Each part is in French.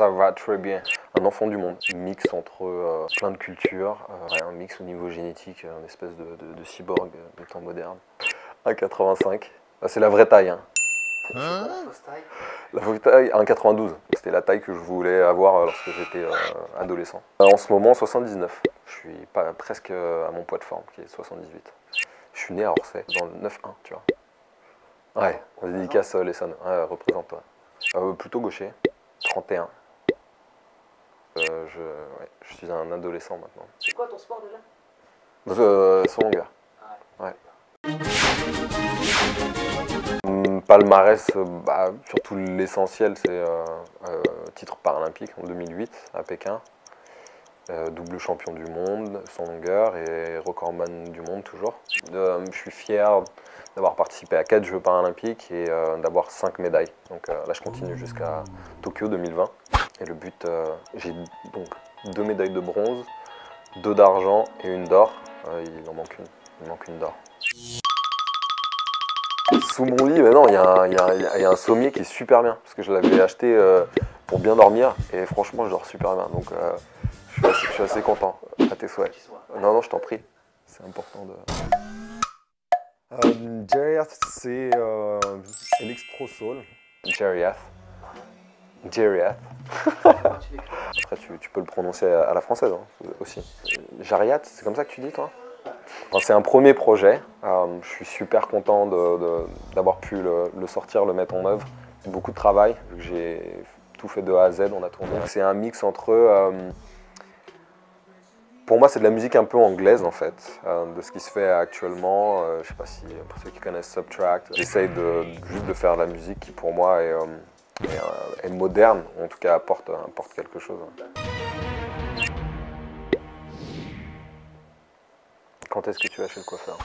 Ça va très bien. Un enfant du monde. Un mix entre plein de cultures. Un mix au niveau génétique, une espèce de cyborg des temps modernes. 1,85. C'est la vraie taille. Hein. La vraie taille, 1,92. C'était la taille que je voulais avoir lorsque j'étais adolescent. En ce moment, 79. Je suis presque à mon poids de forme, qui est 78. Je suis né à Orsay, dans le 9-1, tu vois. Ouais, on dédicace l'Essonne. Ouais, représente-toi. Plutôt gaucher. 31. Je suis un adolescent maintenant. C'est quoi ton sport déjà? Sur longueur. Ouais. Palmarès, surtout l'essentiel, c'est titre paralympique en 2008 à Pékin. Double champion du monde sans longueur et recordman du monde toujours. Je suis fier d'avoir participé à 4 Jeux paralympiques et d'avoir 5 médailles. Donc là je continue jusqu'à Tokyo 2020. Et le but, j'ai donc 2 médailles de bronze, 2 d'argent et 1 d'or. Il en manque une, il manque une d'or. Sous mon lit, non, il y a un sommier qui est super bien, parce que je l'avais acheté pour bien dormir, et franchement je dors super bien, donc je suis assez content, à tes souhaits. Non, je t'en prie, c'est important de... Geriath, c'est Electro-Soul. Geriath. Après tu peux le prononcer à la française hein, aussi. Geriath, c'est comme ça que tu dis toi? C'est un premier projet, je suis super content d'avoir pu le sortir, le mettre en œuvre. C'est beaucoup de travail, vu que j'ai tout fait de A à Z, on a tourné. C'est un mix entre... pour moi c'est de la musique un peu anglaise en fait, de ce qui se fait actuellement. Je sais pas si, pour ceux qui connaissent Subtract, j'essaye juste de faire de la musique qui pour moi est moderne, ou en tout cas apporte quelque chose. Quand est-ce que tu vas chez le coiffeur?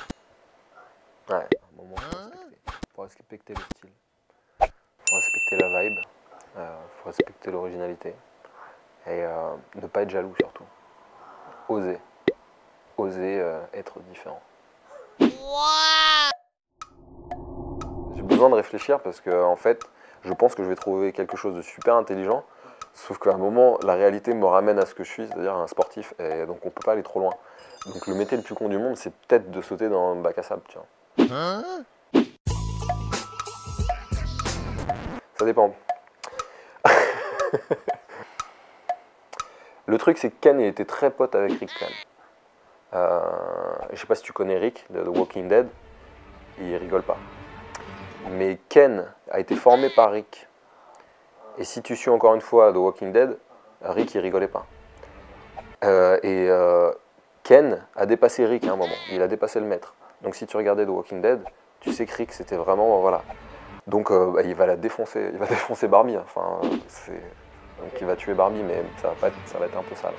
Ouais, à un moment, faut respecter le style. Faut respecter la vibe. Faut respecter l'originalité. Et ne pas être jaloux surtout. Oser. Oser être différent. J'ai besoin de réfléchir parce que, en fait, je pense que je vais trouver quelque chose de super intelligent. Sauf qu'à un moment, la réalité me ramène à ce que je suis, c'est-à-dire un sportif. Et donc, on peut pas aller trop loin. Donc le métier le plus con du monde, c'est peut-être de sauter dans un bac à sable, tu vois. Ça dépend. Le truc, c'est que Ken, il était très pote avec Rick Kane. Je sais pas si tu connais Rick, de The Walking Dead. Il rigole pas. Mais Ken a été formé par Rick. Et si tu suis encore une fois The Walking Dead, Rick, il rigolait pas. Ken a dépassé Rick à un moment, il a dépassé le maître. Donc si tu regardais The Walking Dead, tu sais que Rick c'était vraiment, voilà. Donc il va défoncer Barbie, enfin, donc il va tuer Barbie, mais ça va être un peu sale.